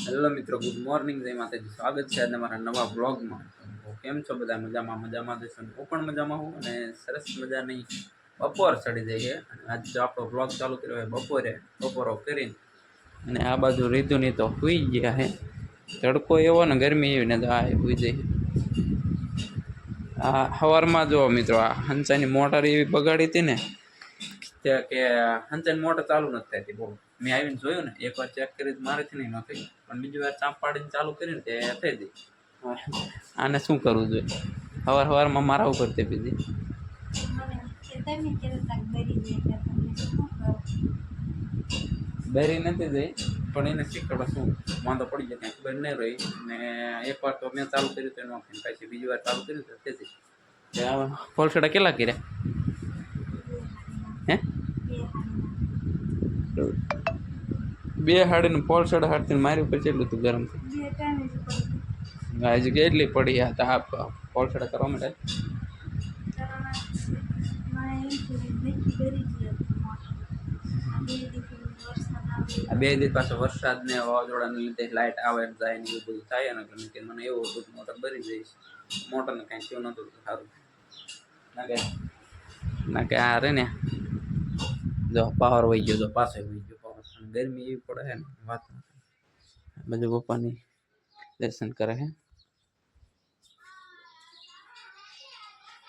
Hello મિત્રો, good morning, જય માતાજી. સ્વાગત છે આજે મારા નવા બ્લોગમાં. કેમ છો બધા? મજામાં દેશો. હું પણ મજામાં હું અને સરસ મજાની બપોર ચડી જાય છે. અને આજ જો આપણો બ્લોગ ચાલુ કર્યો હોય બપોરો કરીને, અને આ બાજુ રીતુની તો સુઈ ગયા હે. તડકો એવો ને ગરમી એવી ને તો આ સુઈ જાય. આ સવારમાં જો મિત્રો, આ હંસાની મોટર એવી બગાડી હતી ને કે હંસાની મોટર ચાલુ નથી થતી. બહુ મેં આવીને જોયું ને, એકવાર ચેક કરી મારેથી નહીં નહોતી, પણ બીજી વાર ચાંપ પાડીને ચાલુ કરીને તે થઈ ગઈ. આને શું કરવું જોઈએ? સવારમાં મારા ઉપર તે બીજી બેરી નથી જઈ, પણ એને શીખવા શું વાંધો પડી જાય ત્યાં ખબર નહીં રહી. ને એકવાર તો મેં ચાલુ કર્યું તો એનો પછી બીજી વાર ચાલુ કર્યું તો તે ફોલસડા કેટલા કર્યા હે? બે હાડીને પોલસડ હાડતી મારી ઉપર એટલું તું ગરમ આજે કેટલી પડી આ પોલસડા કરવા માટે. આ બે દિવસ પાછો વરસાદ ને વાવાઝોડાને લીધે લાઇટ આવે જાય ને એવું બધું થાય ને, કે મને એવું હતું મોટર ભરી જઈશ. મોટરને કાંઈ થયું નતું સારું ના કે આ રે ને જો પાવર વહી ગયો, જો પાછો વહી ગયો પાવર. ગરમી એવી પડે છે ને વાત બધું પપ્પાની દર્શન કરે છે.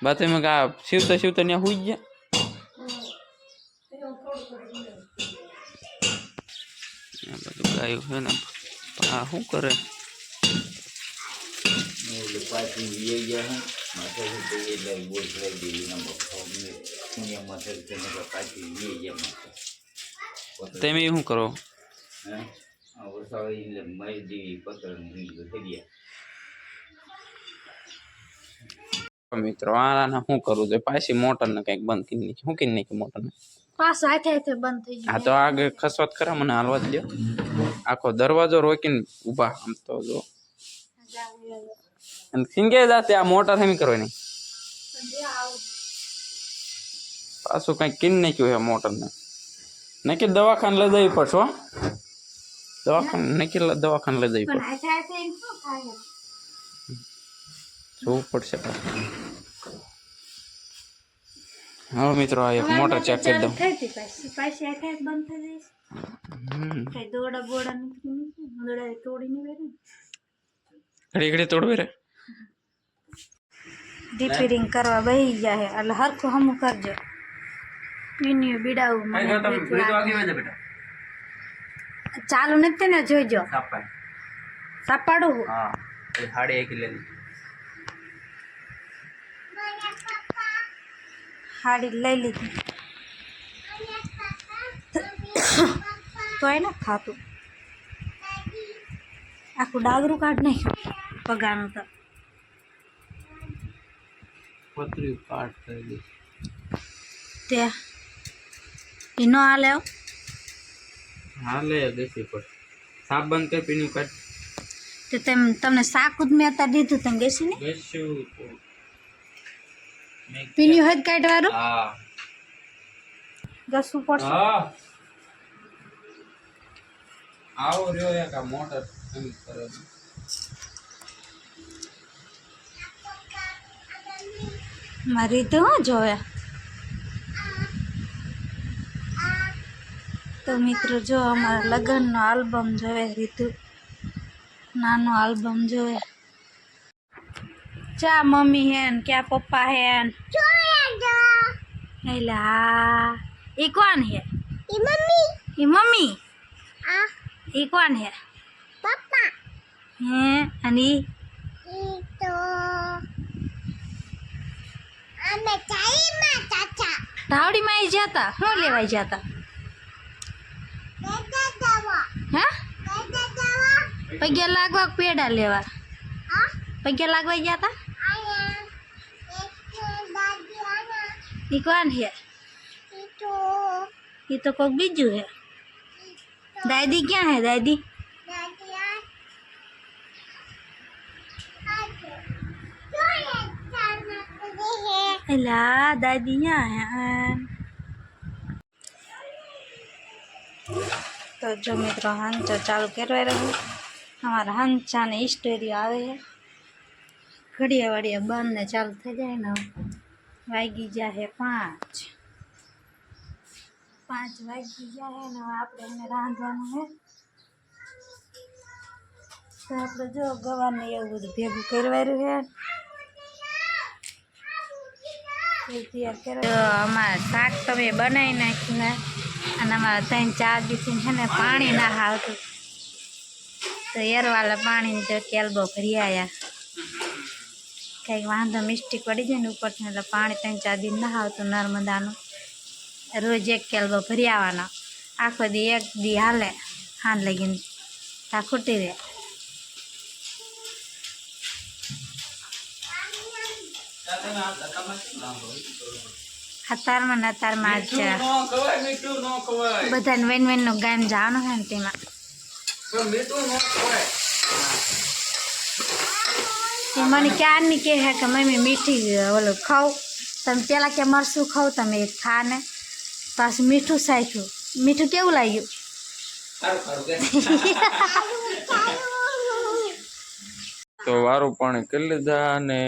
બાત એમાં કા શિવતા ત્યાં હુઈ ગયા. બધું ગાયું છે ને, આ શું કરે? તમે શું કરો મિત્રો? આને શું કરવું જોઈએ? પાછી મોટર ને કઈક બંધ કરી નાખી. શું કરી નાખી મોટર ને? બંધ થઈ ગયું. હા તો આગળ ખસવાત ખરા, મને હાલવા દો. આખો દરવાજો રોકીને ઉભા આમ તો જો સિંગે જાતે આ મોટર એમ કરવાની. પાછું કઈ કિન નાખ્યું છે મોટર ને. નક્કી દવાખાને લઈ જવી પડશે. દવાખાને લઈ જવી પડશે. જોવું પડશે. હા મિત્રો, આ એક મોટર ચેક કરી દઉં. ઘડી તોડવે રે રિપેરિંગ કરવા બેસી જાય એટલે હરખું હમું કરજો. પીની બીડાવું ચાલુ નથી ને, જોઈજો. સાપાડું હાડી એક લે હાડી લઈ લીધી તો એને ખાતું આખું ડાગરું કાઢ નાખ્યું પગાનું તો પતરી કાટ કરી દે તે એનો હાલે હાલે દેસી પર સાપ બંધ કરી પીનું કાઢ તે તમને શાક જ મેં અત્યારે દીધું તમે ગેસી ને પીન્યું હોય કાઢવાનું. હા ગસવું પડશે. આવો રહ્યો એક આ મોટર એમ કરે. મારી તો જોયા તો મિત્રો જો અમારા લગ્નનો આલ્બમ જોવે રીતુ નાનો આલ્બમ જોવે. ચા મમ્મી હેન ક્યાં પપ્પા હેન એટલે હા એ કોણ હે? એ મમ્મી એ કોણ હે? પપ્પા હે. અને ધાવડીમાં આવી જતા શું લેવાઈ જતા? હે પગ્યા લાગવા પેડા લેવા? પગ્યા લાગવા જતા? એ કોણ હે? એ તો કોઈક બીજું હે. દાદી ક્યાં હે? દાદી એલા દાદી यहाँ है। तो जो मित्रों हाँ जो चालू करवा रहे અમારા હંચાને સ્ટોરી આવે ઘડિયા વડિયા બંધ ને ચાલુ થઈ જાય ને વાગી જાય 5 વાગી જાય ને આપણે એને રાંધવાનું હે તો આપણે જો ગવારને એવું બધું ભેગું કરવાયું હે અમારે શાક તો મેં બનાવી નાખ્યું હે અને અમારે 3-4 દિવસથી છે ને પાણી ના આવતું તો એરવાલા પાણીની તો કેલબો ભરી આવ્યા કંઈક વાંધો મિસ્ટેક પડી જાય ને ઉપરથી એટલે પાણી 3-4 દિન ના આવતું નર્મદાનું રોજ 1 કેલબો ભરી આવવાનો આખો દી 1 દી હાલે હાન લગીને તા ખૂટી રહે અત્યારમાં અત્યારમાં જ બધાને વેનનું ગામ જવાનું છે ને તેમાં મને ક્યારની કહે છે કે મમ્મી મીઠી ઓલું ખાઉં તમે પેલા કે મરસું ખાઉં તમે ખા ને પાછું મીઠું સાખ્યું મીઠું કેવું લાગ્યું તો વારું પાણી કરી લીધા અને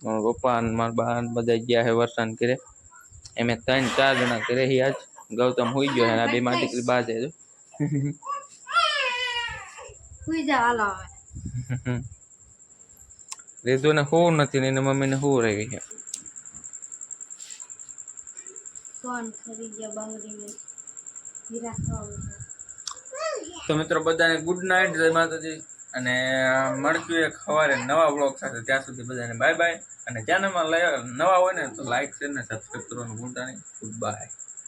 મારા પપ્પા અને મારા બા બધા ગયા છે વરસાદ કરે એમ 3-4 જણા કરે આજ ગૌતમ હોઈ ગયો અને આ બે માં દીકરી બા જાય સુઈ જાવ હાલો હવે રીતુ ને હું નથી ને એની મમ્મી ને હું રહી છે કોણ ખરી ગયા બંગડીને હીરા ખાવા તો મિત્રો બધાને ગુડ નાઇટ જય માતાજી અને મળશું એક સવારે નવા બ્લોગ સાથે ત્યાં સુધી બધાને બાય બાય અને ચેનલમાં નવા હોય ને તો લાઈક શેર ને સબસ્ક્રાઈબ કરવાનું ભૂલતા નહીં ગુડ બાય